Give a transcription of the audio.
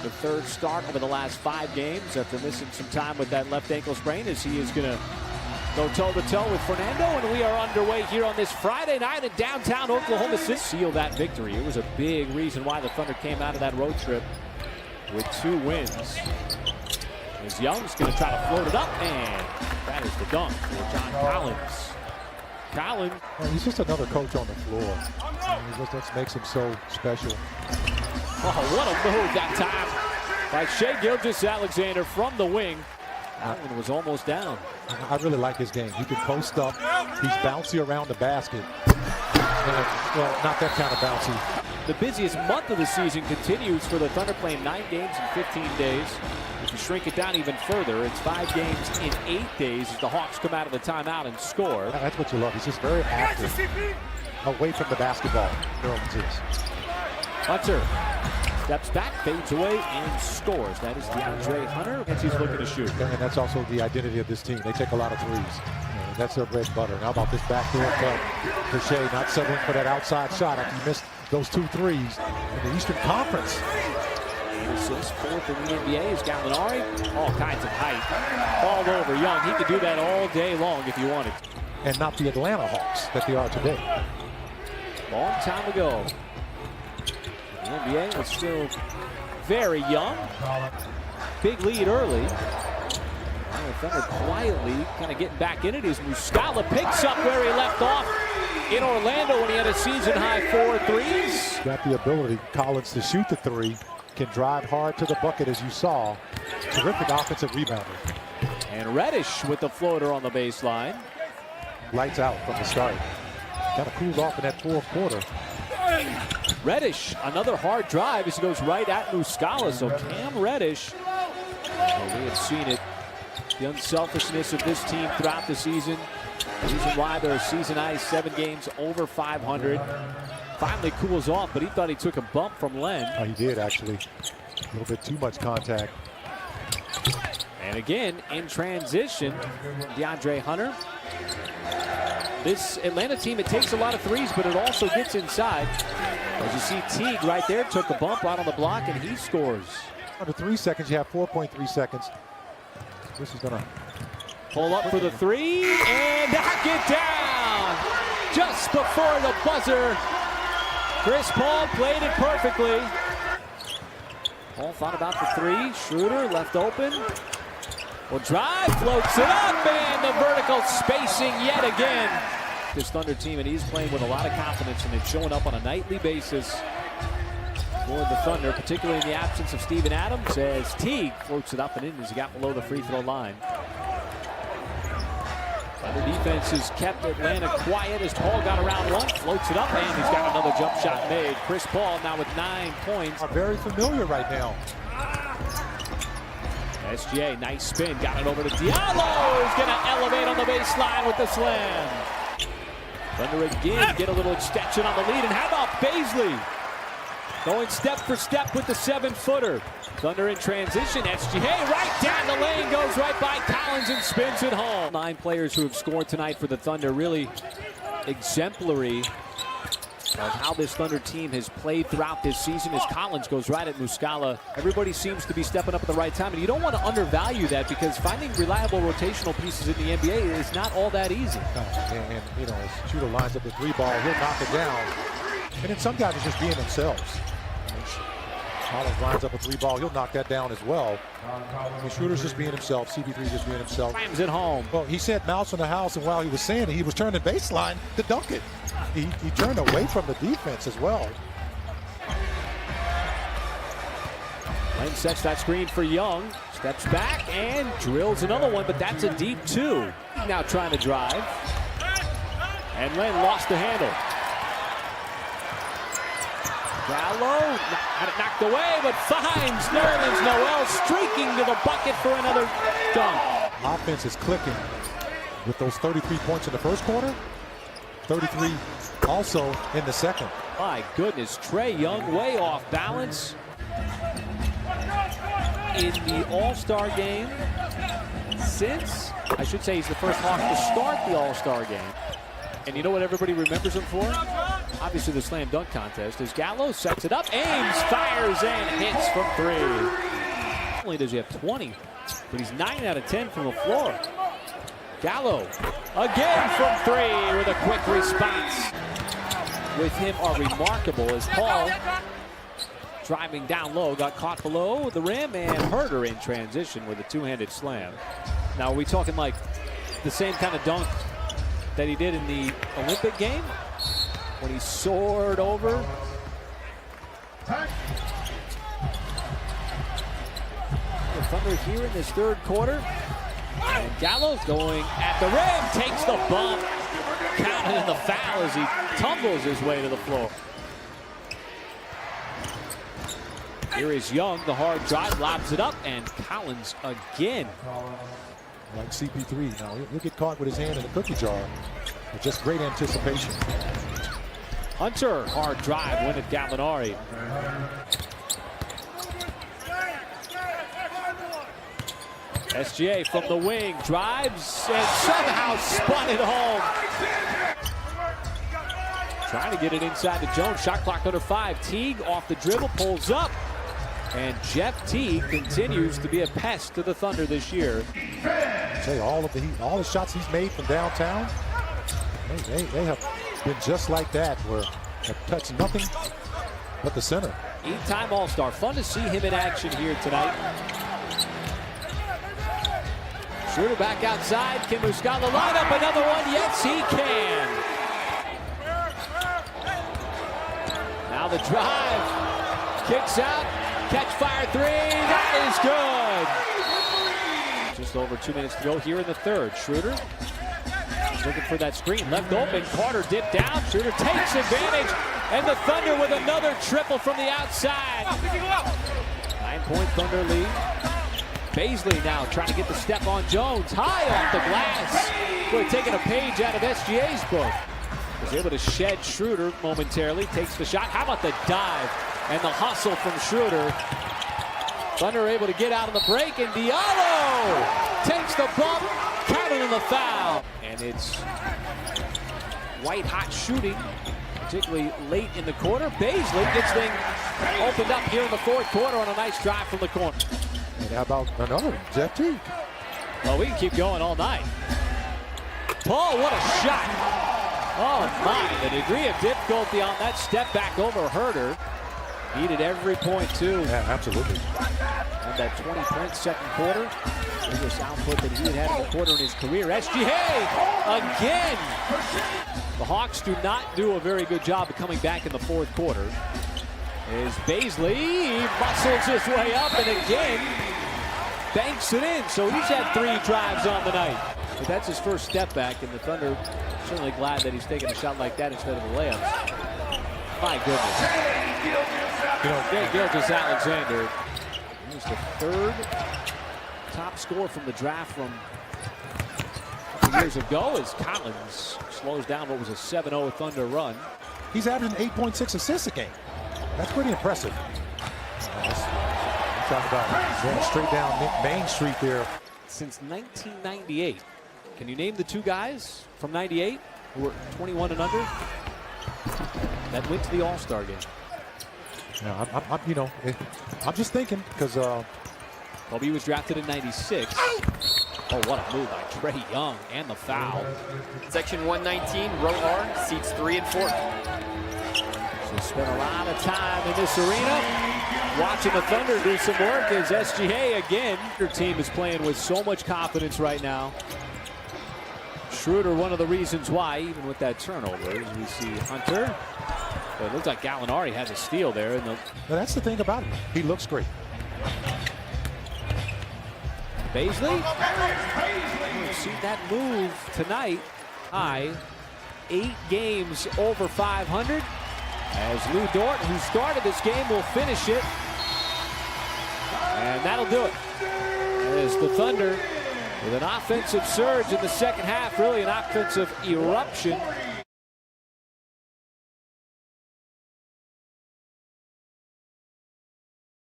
the third start over the last 5 games after missing some time with that left ankle sprain, as he is going to go toe-to-toe with Fernando. And we are underway here on this Friday night in downtown Oklahoma City. Seal that victory. It was a big reason why the Thunder came out of that road trip with 2 wins. As Young's going to try to float it up, and that is the dunk for John Collins. Collins. Well, he's just another coach on the floor. That makes him so special. Oh, what a move that time by Shai Gilgeous-Alexander from the wing. That one was almost down. I really like his game. He can post up. He's bouncy around the basket. Well, not that kind of bouncy. The busiest month of the season continues for the Thunder, playing 9 games in 15 days. If you shrink it down even further, it's 5 games in 8 days as the Hawks come out of the timeout and score. That's what you love. He's just very active away from the basketball. Nerlens is. Hunter steps back, fades away, and scores. That is DeAndre Hunter as he's looking to shoot. And that's also the identity of this team. They take a lot of threes. That's their bread and butter. How about this backdoor cut for Shai, not settling for that outside shot after he missed those 2 threes in the Eastern Conference. 8 assists, 4th in the NBA is Gallinari. All kinds of height all over Young. He could do that all day long if you wanted. And not the Atlanta Hawks that they are today. Long time ago. The NBA was still very young. Big lead early. The Thunder quietly kind of getting back in it as Muscala picks up where he left off in Orlando when he had a season-high 4 threes. Got the ability, Collins, to shoot the 3. Can drive hard to the bucket, as you saw. Terrific offensive rebounder. And Reddish with the floater on the baseline. Lights out from the start. Kind of cooled off in that 4th quarter. Reddish, another hard drive as he goes right at Muscala. So Cam Reddish, well, we have seen it. The unselfishness of this team throughout the season. The reason why they're season-high 7 games over 500. Finally cools off, but he thought he took a bump from Len. Oh, he did, actually. A little bit too much contact. And again, in transition, DeAndre Hunter. This Atlanta team, it takes a lot of threes, but it also gets inside. As you see, Teague right there took a bump out on the block, and he scores. Under 3 seconds, you have 4.3 seconds. This is going to pull up for the 3 and knock it down just before the buzzer. Chris Paul played it perfectly. Paul thought about the 3. Schroeder left open. Will drive, floats it up, and the vertical spacing yet again. This Thunder team, and he's playing with a lot of confidence, and it's showing up on a nightly basis for the Thunder, particularly in the absence of Steven Adams, as Teague floats it up and in as he got below the free throw line. The defense has kept Atlanta quiet as Paul got around one, floats it up, and he's got another jump shot made. Chris Paul now with 9 points. Are very familiar right now. SGA, nice spin, got it over to Diallo. He's gonna elevate on the baseline with the slam. Thunder again get a little extension on the lead, and how about Bazley? Going step for step with the 7-footer. Thunder in transition. SGA right down the lane, goes right by Collins and spins it home. 9 players who have scored tonight for the Thunder, really exemplary of how this Thunder team has played throughout this season as Collins goes right at Muscala. Everybody seems to be stepping up at the right time, and you don't want to undervalue that because finding reliable rotational pieces in the NBA is not all that easy. And you know, as shooter lines up the 3 ball, he'll knock it down. And then some guys are just being themselves. Collins lines up a 3 ball, he'll knock that down as well. The shooter's just being himself, CP3 just being himself. Rams it home. Well, he said mouse in the house, and while he was saying it, he was turning baseline to dunk it. He turned away from the defense as well. Len sets that screen for Young, steps back and drills another one, but that's a deep 2. Now trying to drive, and Len lost the handle. Gallo had it knocked away, but finds Nerlens Noel streaking to the bucket for another dunk. Offense is clicking with those 33 points in the first quarter, 33 also in the second. My goodness, Trae Young way off balance in the All-Star game since, I should say he's the first Hawk to start the All-Star game. And you know what everybody remembers him for? obviously the slam dunk contest, as Gallo sets it up, aims, fires, and hits from three. Not only does he have 20, but he's 9 out of 10 from the floor. Gallo again from three with a quick response. With him are remarkable as Paul, driving down low, got caught below the rim, and Herder in transition with a two-handed slam. Now, are we talking like the same kind of dunk that he did in the Olympic game when he soared over? The Thunder here in this third quarter. And Gallo's going at the rim, takes the bump, counted in the foul as he tumbles his way to the floor. Here is Young, the hard drive, lobs it up, and Collins again. Like CP3 now, he'll get caught with his hand in the cookie jar. But just great anticipation. Hunter, hard drive, win it Gallinari. SGA from the wing, drives, and somehow spun it home. Trying to get it inside to Jones, shot clock under 5. Teague off the dribble, pulls up. And Jeff Teague continues to be a pest to the Thunder this year. I tell you, all the shots he's made from downtown, they have been just like that, where have touched nothing but the center. 8-time All-Star. Fun to see him in action here tonight. Schroeder back outside. Can Muscala line up another one? Yes, he can. Now the drive. Kicks out. Catch fire three. That is good. Just over 2 minutes to go here in the third. Schroeder looking for that screen. Left open. Carter dipped down. Schroeder takes advantage. And the Thunder with another triple from the outside. 9-point Thunder lead. Baisley now trying to get the step on Jones. High off the glass. Boy, taking a page out of SGA's book. Was able to shed Schroeder momentarily. Takes the shot. How about the dive and the hustle from Schroeder? Thunder able to get out of the break, and Diallo takes the bump, counted in the foul. And it's white-hot shooting, particularly late in the quarter. Baisley gets things opened up here in the fourth quarter on a nice drive from the corner. And how about another one, Jeff Teague? Well, we can keep going all night. Paul, what a shot. Oh, my. The degree of difficulty on that step back over Herder. Needed every point, too. Yeah, absolutely. And that 20-point second quarter. Biggest output that he had in a quarter in his career. SGA again. The Hawks do not do a very good job of coming back in the fourth quarter. As Baisley muscles his way up and again banks it in. So he's had 3 drives on the night. But that's his first step back, and the Thunder certainly glad that he's taking a shot like that instead of the layups. My goodness. You know, Gilgeous-Alexander, he's the 3rd top scorer from the draft from a couple years ago, as Collins slows down what was a 7-0 Thunder run. He's averaging 8.6 assists a game. That's pretty impressive. Talk about going straight down Main Street there. Since 1998, can you name the 2 guys from 98 who were 21 and under that went to the All-Star game? Yeah, I'm just thinking because Kobe was drafted in 96. Oh, what a move by Trae Young, and the foul. Section 119, row R, seats 3 and 4. So spent a lot of time in this arena watching the Thunder do some work as SGA again. Your team is playing with so much confidence right now. Schroeder, one of the reasons why, even with that turnover, as we see Hunter. But it looks like Gallinari has a steal there. Well, that's the thing about him. He looks great. Baisley. We've seen that move tonight. High 8 games over 500. As Lou Dort, who started this game, will finish it. And that'll do it. As the Thunder, with an offensive surge in the second half, really an offensive eruption.